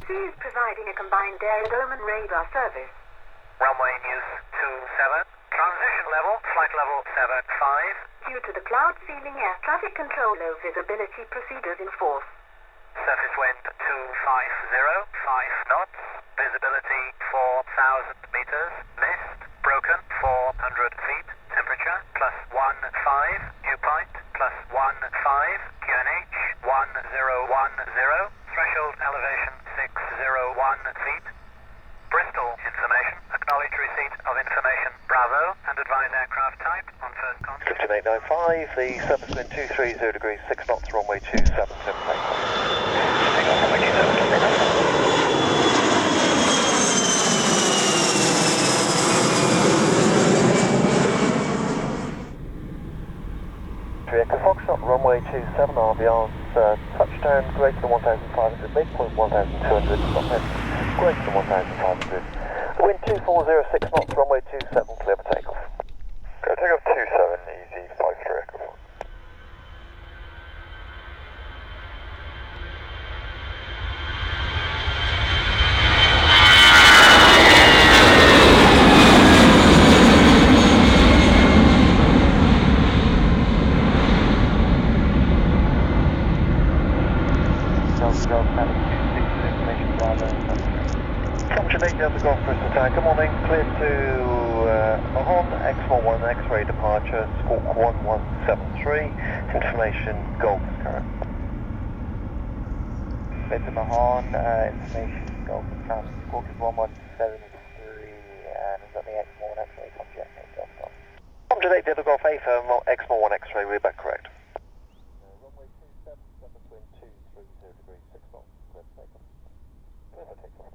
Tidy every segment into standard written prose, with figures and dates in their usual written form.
C is providing a combined airbourne and radar service. Runway news 27. Transition level, flight level 75. Due to the cloud ceiling, air traffic control low visibility procedures in force. Surface wind 250, 5 knots. Visibility 4,000 meters. Mist broken 400 feet. Temperature +15. Dew point +15. QNH 1010. Threshold elevation 601 feet. Bristol information. Acknowledge receipt of information. Bravo. And advise aircraft type on first contact. 15895, the surface wind 230 degrees, 6 knots, runway 27, takeoff runway 27, Echo Foxtrot, runway 27, RVR's touchdown greater than 1,500, midpoint 1,200, stop head greater than 1,500. Wind 2406 knots, runway 27, clear for takeoff. Go takeoff 27, easy, 53 Echo Fox. Delta Golf Bristol Tower, good morning, clear to Mahon, X41 X-ray departure, squawk 1173, information Golf current. Clear to Mahon, information Golf current, squawk is 1173, and we've got the X41 X-ray from Jet Takeoff. Tom Jet 8 Delta Golf A firm, X41 X-ray, read back correct. Runway 27, surface wind 230 degrees, 6 knots, clear for takeoff. Clear for takeoff.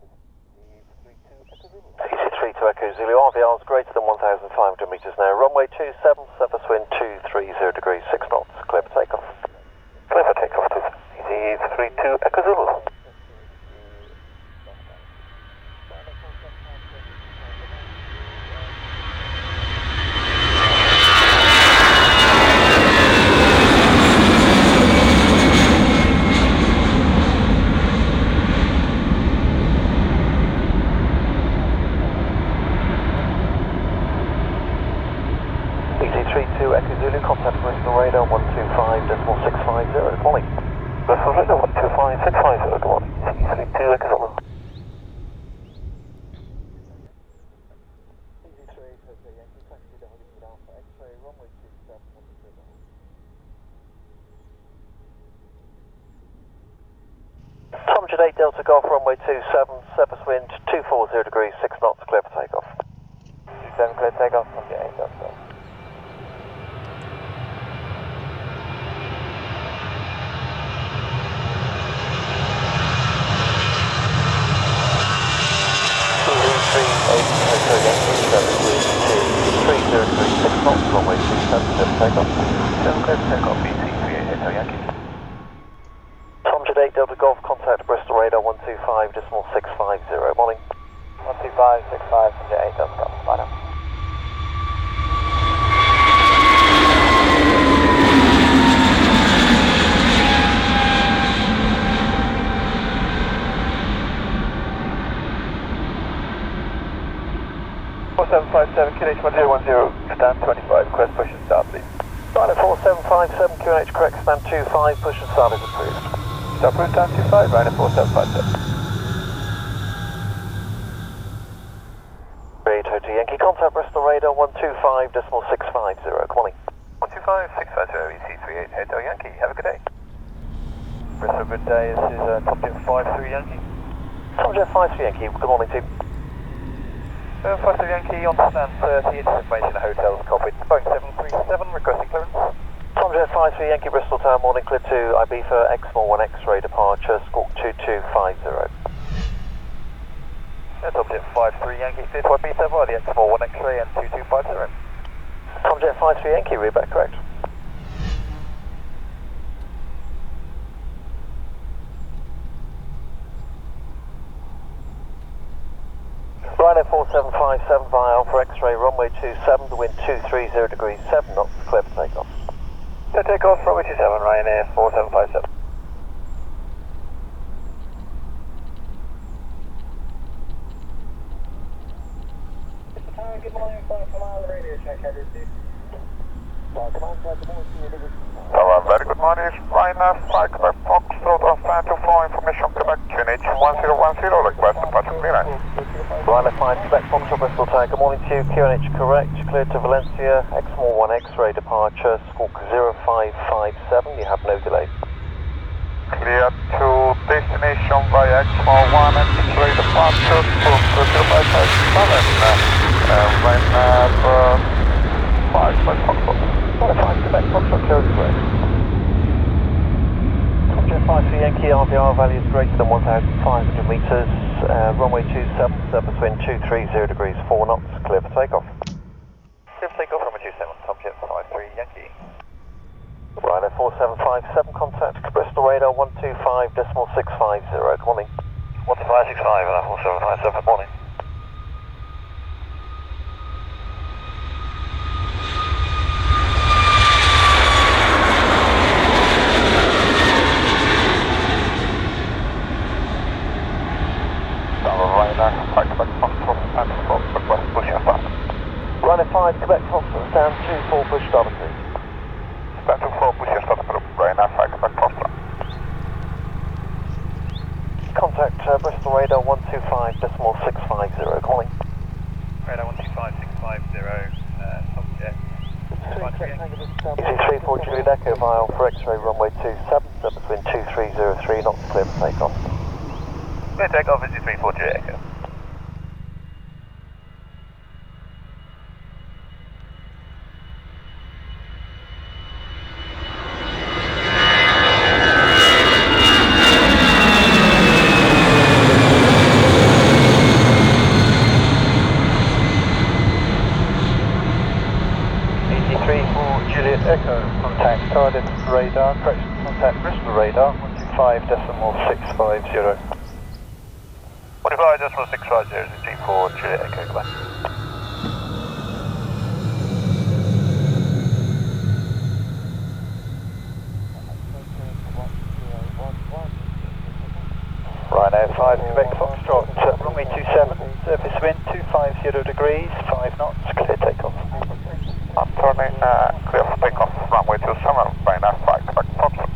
CC32 Echo Zulu, RVR's greater than 1,500 metres now. Runway 27, surface wind 230 degrees, 6 knots, clear for takeoff. Clear for takeoff, CC32 Echo Zulu. Echo Zulu, contact Bristol radar 125.650, good morning. Bristol radar 125.650, good morning. CC32 Echo Zulu. Tom Jet 8 Delta Golf, runway 27, surface wind 240 degrees, 6 knots, clear for takeoff. 27 clear takeoff, Tom Jet 8 Delta Golf. Runway 27, takeoff. 7 clear takeoff, BT38 Hotel Yankee. Tom Jet 8 Delta Golf, contact Bristol radar 125.650, morning. 125.65, Jet 8 Delta Golf, bye now. QNH 1010, stand 25, request push and start please. Ryanair 4757, QNH correct, stand 25, push and start is approved. Start approved, stand 25, Ryanair 4757. Great, Hotel Yankee, contact Bristol radar 125.650, good morning. 125.650, EC38 Hotel Yankee, have a good day. Bristol, good day, this is Tom Jet 53 Yankee. Tom Jet 53 Yankee, good morning team. 53 Yankee on stand 30, information hotels copied. Boeing 737 requesting clearance. Tom Jet 53 Yankee Bristol Tower, morning, clear to Ibiza X41 X-ray departure, squawk 2250. Tom Jet 53 Yankee, clear to Ibiza via the X41 X-ray and 2250. Tom Jet 53 Yankee, read back correct. Ryanair 4757 via Alpha X-ray, runway 27, the wind 230 degrees, 7 knots, clear for takeoff. Clear takeoff, runway 27, Ryanair 4757. Hello, very good morning. It's Ryanair Quebec Foxtrot on stand to fly information Quebec QNH 1010 request departure clearance. Ryanair 5 Quebec Foxtrot Bristol Tower, good morning to you, QNH correct, cleared to Valencia, X-More 1 X-ray departure, squawk 0557, you have no delays. Clear to destination via X-More 1 X-ray departure, squawk 0557, Ryanair 5 Quebec Foxtrot. Ryanair 5 Quebec Foxtrot, clear to correct. Jet 53 Yankee RVR value is greater than 1,500 metres, runway 27, surface wind 230 degrees 4 knots, clear for takeoff. Clear for takeoff, runway 27, top Jet 53 Yankee. Ryanair 4757, contact Bristol radar 125.650, good morning. 12565, 4757, good morning. Ryanair 5 Quebec Foxtrot, stand 24 push starboard please. Stand 24 push starboard, Ryanair 5 Quebec Foxtrot. Contact Bristol radar 125.650, calling. Radar 125.650, top jet. EZ34 Juliet Echo via for X-ray runway 27, surface wind 2303 knots, clear for takeoff. Clear takeoff, EZ34 Juliet Echo. Contact Cardiff radar, correction, contact Bristol radar 125.650. 125.650 is G4 Juliet Echo, goodbye. Ryanair 5 Quebec Foxtrot, runway 27, surface wind 250 degrees, 5 knots, clear takeoff. I'm turning clear for takeoff, runway 27, Ryanair 5 Quebec Foxtrot.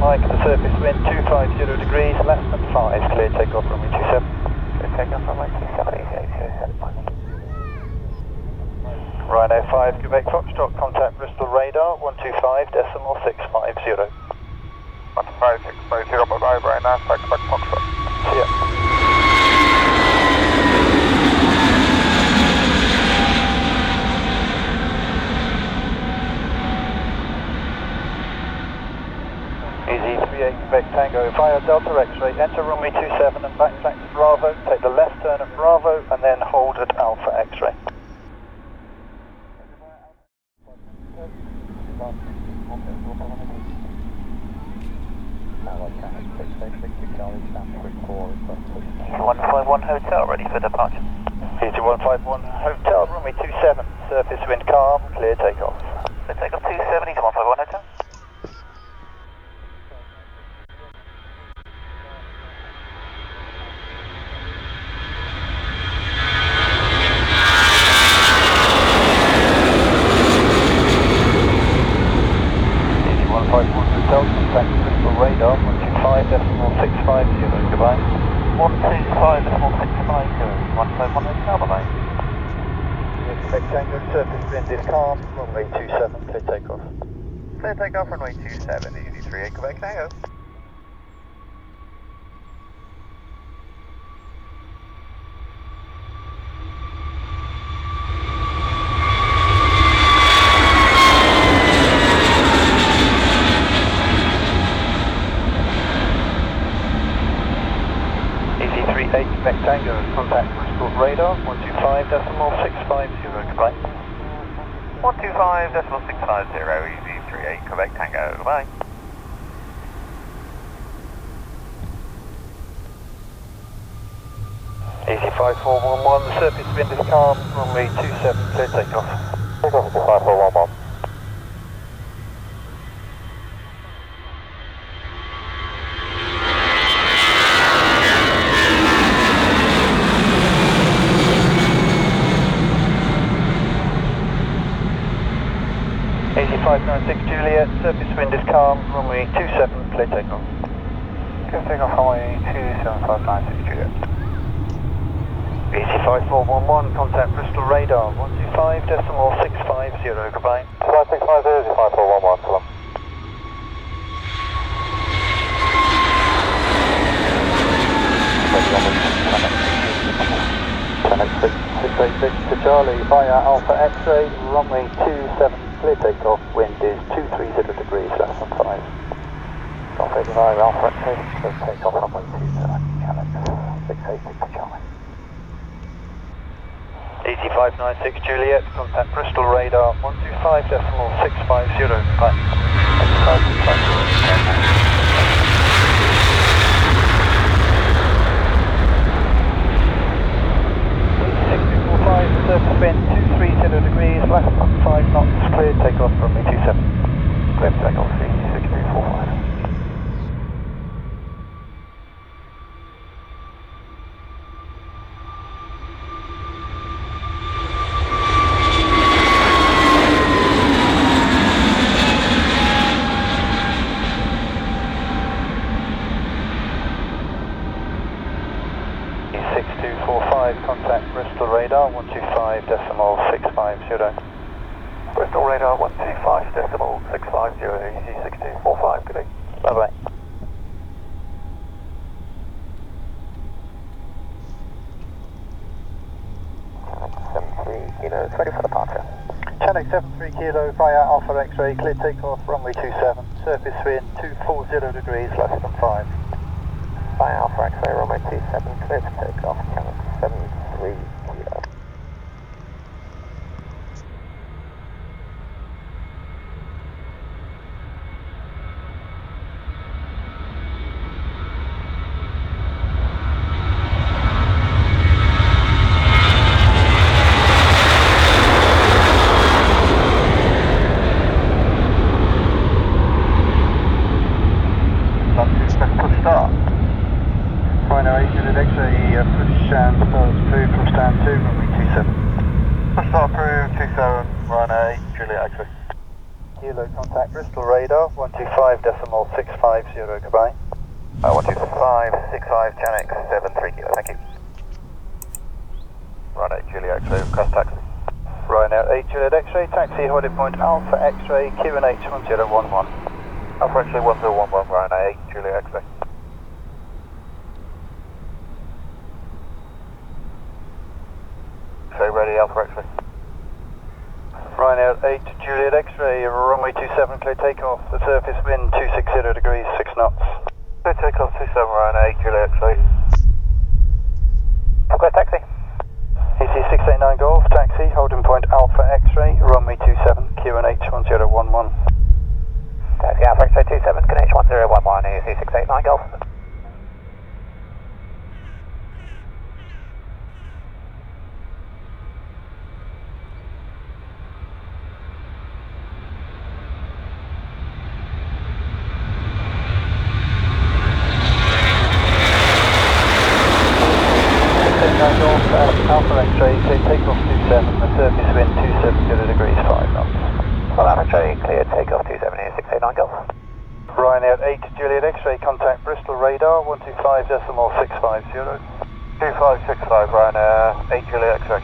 Mike, the surface wind 250 degrees, less than 5, clear takeoff runway 27. Clear takeoff, runway 27, EI-EBI. Ryanair 5 Quebec Foxtrot, contact Bristol radar 125.650. 125.650, bye-bye, Ryanair 5 Quebec Foxtrot. See ya. EZ38 Quebec Tango via Delta X-ray, enter runway 27 and backtrack to Bravo, take the left turn at Bravo and then hold at Alpha X-ray. EZ151 Hotel, ready for departure. EZ151 Hotel, runway 27, surface wind calm, clear takeoff. Clear takeoff 270 to 151 Hotel. Hotel, contact Bristol radar 125.650, goodbye. 125.650, 151 Hotel, bye-bye. Quebec Tango, surface wind is calm, runway 27, clear takeoff. Clear takeoff, runway 27, EZ38 Quebec Tango. Quebec Tango, contact Bristol radar 125.650, goodbye. 125.650, B738, Quebec Tango, goodbye. Easy 5411, the surface wind is calm, runway 27, clear takeoff. Takeoff to 5411. Easy 596 Juliet, surface wind is calm, runway 27, clear takeoff. Clear takeoff, runway 27596 Juliet. Easy 5411, contact Bristol radar 125.650, goodbye. 5650, easy 5411, salam. Channel 686 to Charlie via Alpha X-ray, runway 27, clear takeoff, wind is 230 degrees, less than 5. Alpha via Alpha X-ray, clear takeoff, runway 27, Channel 686 to Charlie. Easy 596 Juliet, contact Bristol radar 125.650, goodbye. 6245, surface wind 230 degrees, less than 5 knots, clear takeoff, runway 27. Clear takeoff, 6245. Contact Bristol radar 125.650. Bristol radar 125.650, easy 6245, good day. Bye bye. Channel 73 Kilo, ready for departure. Channel 73 Kilo via Alpha X-ray, clear takeoff, runway 27, surface wind 240 degrees, less than 5. Via Alpha X-ray, runway 27, clear to takeoff, Channel 73 Kilo. Ryanair X-ray, push and start approved from stand 2, runway 27. Push start approved, 27, Ryanair Juliet X-ray. Kilo contact Bristol radar 125.650, goodbye. 12565, Channel 73 Kilo, thank you. Ryanair Juliet X-ray, request taxi. Ryanair 8 Juliet X-ray, taxi holding point Alpha X-ray, QNH 1011. Alpha X-ray 1011, Ryanair 8 Juliet X-ray. X-ray ready, Alpha X-ray. Ryanair 8 Juliet X-ray, runway 27, clear takeoff, the surface wind 260 degrees, 6 knots. Clear takeoff, 27, Ryanair 8 Juliet X-ray. Request taxi. EC 689 Golf, taxi, holding point Alpha X-ray, runway 27, QNH 1011. Taxi Alpha X-ray 27, QNH 1011, EC 689 Golf. Alpha X-ray, clear takeoff 27, the surface wind 270 degrees, 5 knots. Well, Alpha X-ray, clear takeoff 27, EC 689 Golf. Ryanair 8 Juliet X-ray, contact Bristol radar 125.650. 2565, Ryanair 8 Juliet X-ray.